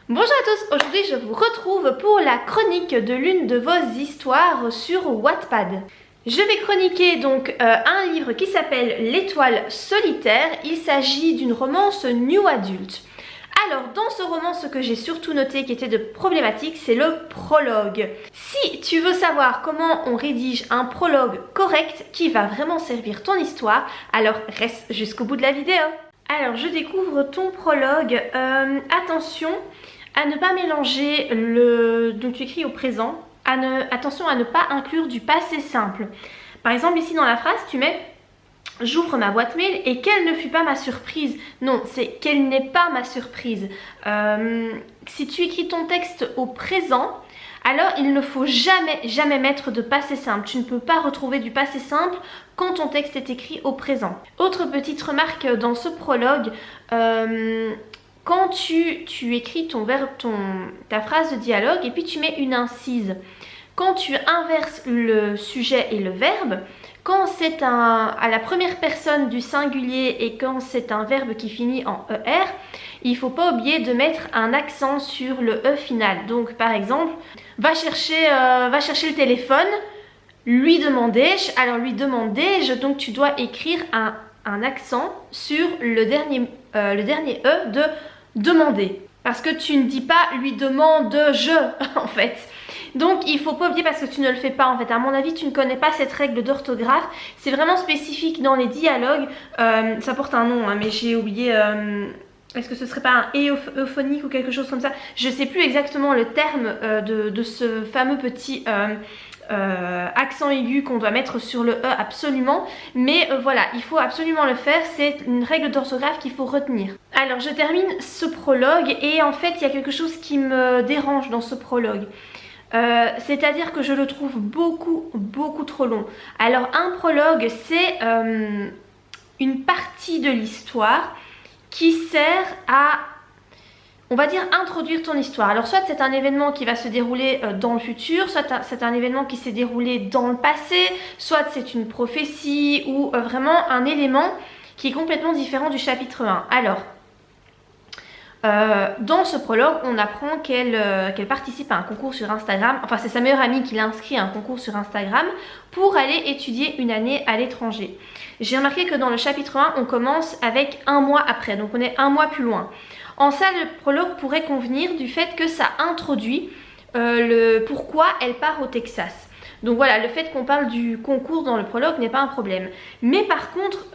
Bonjour à tous, aujourd'hui je vous retrouve pour la chronique de l'une de vos histoires sur Wattpad. Je vais chroniquer donc un livre qui s'appelle L'étoile solitaire. Il s'agit d'une romance new adulte. Alors dans ce roman, ce que j'ai surtout noté qui était de problématique, c'est le prologue. Si tu veux savoir comment on rédige un prologue correct qui va vraiment servir ton histoire, alors reste jusqu'au bout de la vidéo. Alors je découvre ton prologue. Attention à ne pas mélanger le... Donc tu écris au présent. Attention à ne pas inclure du passé simple. Par exemple ici dans la phrase tu mets « J'ouvre ma boîte mail et quelle ne fut pas ma surprise ». Non, c'est « quelle n'est pas ma surprise ». Si tu écris ton texte au présent, alors il ne faut jamais mettre de passé simple. Tu ne peux pas retrouver du passé simple quand ton texte est écrit au présent. Autre petite remarque dans ce prologue, quand tu écris ta phrase de dialogue et puis tu mets une incise, quand tu inverses le sujet et le verbe, quand c'est à la première personne du singulier et quand c'est un verbe qui finit en ER, il ne faut pas oublier de mettre un accent sur le E final. Donc par exemple, va chercher le téléphone, lui demandai-je. Alors lui demandai-je, donc tu dois écrire un accent sur le dernier E de demander. Parce que tu ne dis pas lui demande-je en fait. Donc il faut pas oublier parce que tu ne le fais pas en fait. À mon avis tu ne connais pas cette règle d'orthographe. C'est vraiment spécifique dans les dialogues. Ça porte un nom hein, mais j'ai oublié. Est-ce que ce serait pas un euphonique ou quelque chose comme ça? Je sais plus exactement le terme de ce fameux petit accent aigu qu'on doit mettre sur le E absolument. Mais voilà, il faut absolument le faire. C'est une règle d'orthographe qu'il faut retenir. Alors je termine ce prologue et en fait il y a quelque chose qui me dérange dans ce prologue. C'est-à-dire que je le trouve beaucoup trop long. Alors un prologue c'est une partie de l'histoire qui sert à, on va dire, introduire ton histoire. Alors soit c'est un événement qui va se dérouler dans le futur, soit c'est un événement qui s'est déroulé dans le passé, soit c'est une prophétie ou vraiment un élément qui est complètement différent du chapitre 1. Alors dans ce prologue, on apprend qu'elle participe à un concours sur Instagram. Enfin, c'est sa meilleure amie qui l'a inscrit à un concours sur Instagram pour aller étudier une année à l'étranger. J'ai remarqué que dans le chapitre 1, on commence avec un mois après. Donc, on est un mois plus loin. En ça, le prologue pourrait convenir du fait que ça introduit le pourquoi elle part au Texas. Donc voilà, le fait qu'on parle du concours dans le prologue n'est pas un problème. Mais par contre,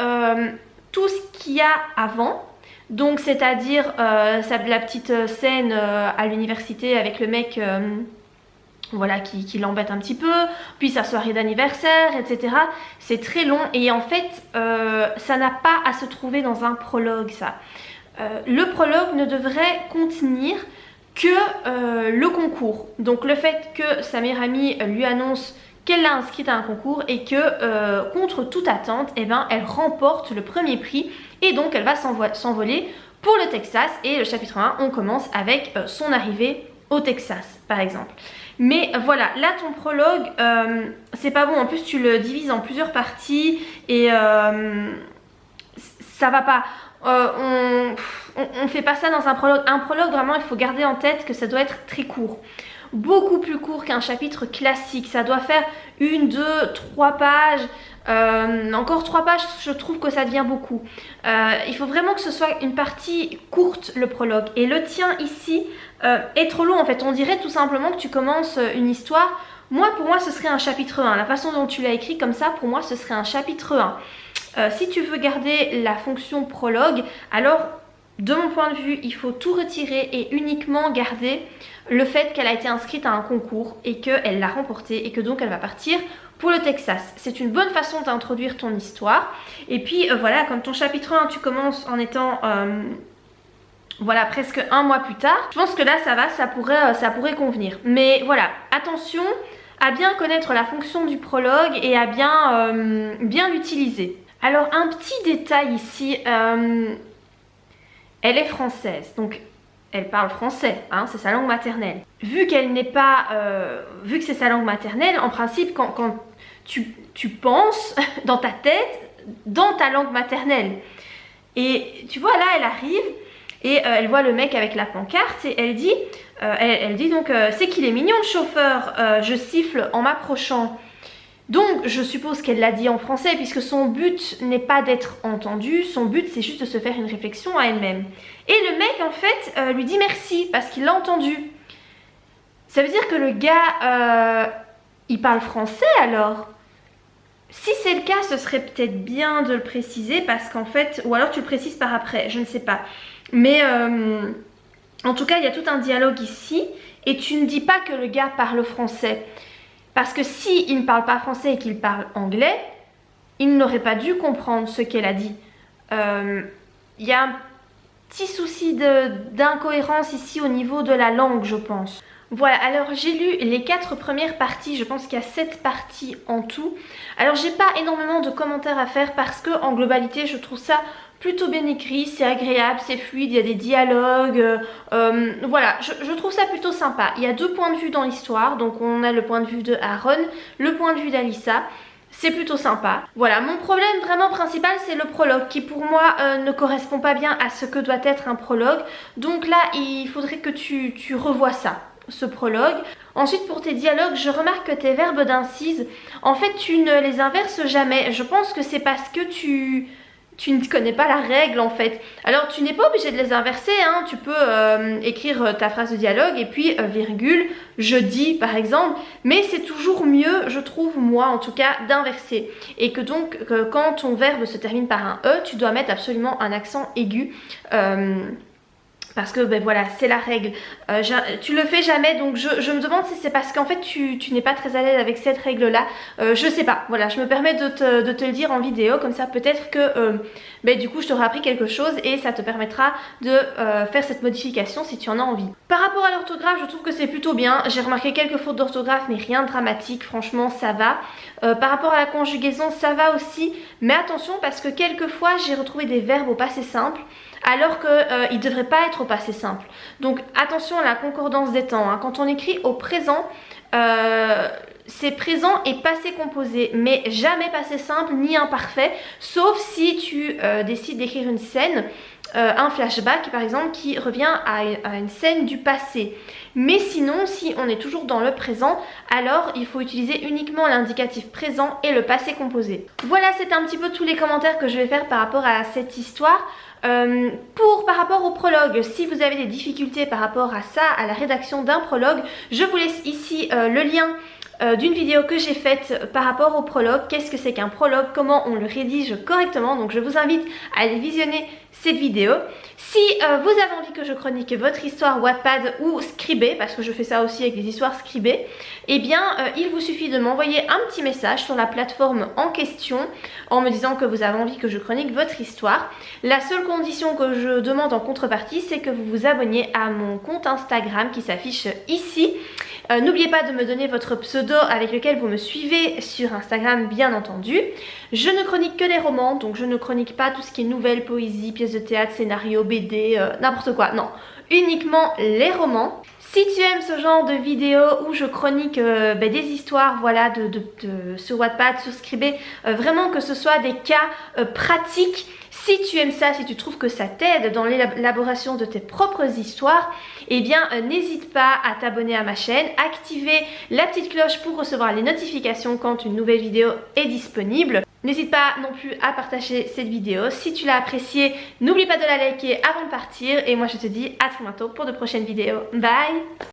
tout ce qu'il y a avant... Donc c'est-à-dire la petite scène à l'université avec le mec voilà, qui l'embête un petit peu, puis sa soirée d'anniversaire, etc. C'est très long et en fait ça n'a pas à se trouver dans un prologue ça. Le prologue ne devrait contenir que le concours. Donc le fait que sa meilleure amie lui annonce qu'elle l'a inscrite à un concours et que contre toute attente, eh ben, elle remporte le premier prix et donc elle va s'envoler pour le Texas. Et le chapitre 1, on commence avec son arrivée au Texas par exemple. Mais voilà, là ton prologue, c'est pas bon, en plus tu le divises en plusieurs parties et ça va pas. On fait pas ça dans un prologue. Un prologue, vraiment, il faut garder en tête que ça doit être très court. Beaucoup plus court qu'un chapitre classique. Ça doit faire 1, 2, 3 pages. Encore 3 pages, je trouve que ça devient beaucoup. Il faut vraiment que ce soit une partie courte, le prologue. Et le tien ici est trop long en fait. On dirait tout simplement que tu commences une histoire. Pour moi, ce serait un chapitre 1. La façon dont tu l'as écrit comme ça, pour moi, ce serait un chapitre 1. Si tu veux garder la fonction prologue, alors de mon point de vue, il faut tout retirer et uniquement garder le fait qu'elle a été inscrite à un concours et qu'elle l'a remporté et que donc elle va partir pour le Texas. C'est une bonne façon d'introduire ton histoire. Et puis voilà, comme ton chapitre 1, tu commences en étant voilà, presque un mois plus tard, je pense que là ça va, ça pourrait convenir. Mais voilà, attention à bien connaître la fonction du prologue et à bien l'utiliser. Alors un petit détail ici, elle est française, donc elle parle français, hein, c'est sa langue maternelle. Vu qu'elle n'est pas, vu que c'est sa langue maternelle, en principe quand tu penses dans ta tête, dans ta langue maternelle. Et tu vois là, elle arrive, et elle voit le mec avec la pancarte et elle dit, donc c'est qu'il est mignon le chauffeur, je siffle en m'approchant. Donc je suppose qu'elle l'a dit en français puisque son but n'est pas d'être entendu, son but c'est juste de se faire une réflexion à elle-même. Et le mec en fait lui dit merci parce qu'il l'a entendu. Ça veut dire que le gars, il parle français alors? Si c'est le cas, ce serait peut-être bien de le préciser parce qu'en fait, ou alors tu le précises par après, je ne sais pas. Mais en tout cas, il y a tout un dialogue ici et tu ne dis pas que le gars parle français. Parce que s'il ne parle pas français et qu'il parle anglais, il n'aurait pas dû comprendre ce qu'elle a dit. Il y a un petit souci d'incohérence ici au niveau de la langue, je pense. Voilà, alors j'ai lu les 4 premières parties, je pense qu'il y a 7 parties en tout. Alors j'ai pas énormément de commentaires à faire parce que en globalité je trouve ça plutôt bien écrit, c'est agréable, c'est fluide, il y a des dialogues, voilà, je trouve ça plutôt sympa. Il y a 2 points de vue dans l'histoire, donc on a le point de vue de Aaron, le point de vue d'Alyssa. C'est plutôt sympa. Voilà, mon problème vraiment principal c'est le prologue qui pour moi ne correspond pas bien à ce que doit être un prologue. Donc là il faudrait que tu revoies ça, ce prologue. Ensuite pour tes dialogues, je remarque que tes verbes d'incise, en fait tu ne les inverses jamais. Je pense que c'est parce que tu ne connais pas la règle en fait. Alors tu n'es pas obligé de les inverser, hein. Tu peux écrire ta phrase de dialogue et puis virgule, je dis par exemple, mais c'est toujours mieux, je trouve moi en tout cas, d'inverser. Et que donc quand ton verbe se termine par un E, tu dois mettre absolument un accent aigu. Parce que ben voilà, c'est la règle. Tu le fais jamais, donc je me demande si c'est parce qu'en fait tu n'es pas très à l'aise avec cette règle-là. Je sais pas, voilà, je me permets de te le dire en vidéo, comme ça peut-être que ben, du coup je t'aurai appris quelque chose et ça te permettra de faire cette modification si tu en as envie. Par rapport à l'orthographe, je trouve que c'est plutôt bien. J'ai remarqué quelques fautes d'orthographe, mais rien de dramatique, franchement ça va. Par rapport à la conjugaison, ça va aussi, mais attention parce que quelquefois j'ai retrouvé des verbes au passé simple alors qu'il ne devrait pas être au passé simple. Donc attention à la concordance des temps, hein. Quand on écrit au présent, c'est présent et passé composé, mais jamais passé simple ni imparfait, sauf si tu décides d'écrire une scène, un flashback par exemple qui revient à une scène du passé. Mais sinon, si on est toujours dans le présent, alors il faut utiliser uniquement l'indicatif présent et le passé composé. Voilà, c'est un petit peu tous les commentaires que je vais faire par rapport à cette histoire. Par rapport au prologue, si vous avez des difficultés par rapport à ça, à la rédaction d'un prologue, je vous laisse ici le lien d'une vidéo que j'ai faite par rapport au prologue. Qu'est-ce que c'est qu'un prologue, comment on le rédige correctement. Donc je vous invite à aller visionner cette vidéo. Si vous avez envie que je chronique votre histoire Wattpad ou Scribd, parce que je fais ça aussi avec des histoires Scribd, eh bien il vous suffit de m'envoyer un petit message sur la plateforme en question en me disant que vous avez envie que je chronique votre histoire. La seule condition que je demande en contrepartie, c'est que vous vous abonniez à mon compte Instagram qui s'affiche ici. N'oubliez pas de me donner votre pseudo avec lequel vous me suivez sur Instagram bien entendu. Je ne chronique que les romans, donc je ne chronique pas tout ce qui est nouvelles, poésie, pièces de théâtre, scénario, BD, n'importe quoi, non. Uniquement les romans. Si tu aimes ce genre de vidéos où je chronique des histoires voilà, sur Wattpad, sur Scribd, vraiment que ce soit des cas pratiques, si tu aimes ça, si tu trouves que ça t'aide dans l'élaboration de tes propres histoires, eh bien n'hésite pas à t'abonner à ma chaîne, activer la petite cloche pour recevoir les notifications quand une nouvelle vidéo est disponible. N'hésite pas non plus à partager cette vidéo. Si tu l'as appréciée, n'oublie pas de la liker avant de partir. Et moi je te dis à très bientôt pour de prochaines vidéos. Bye!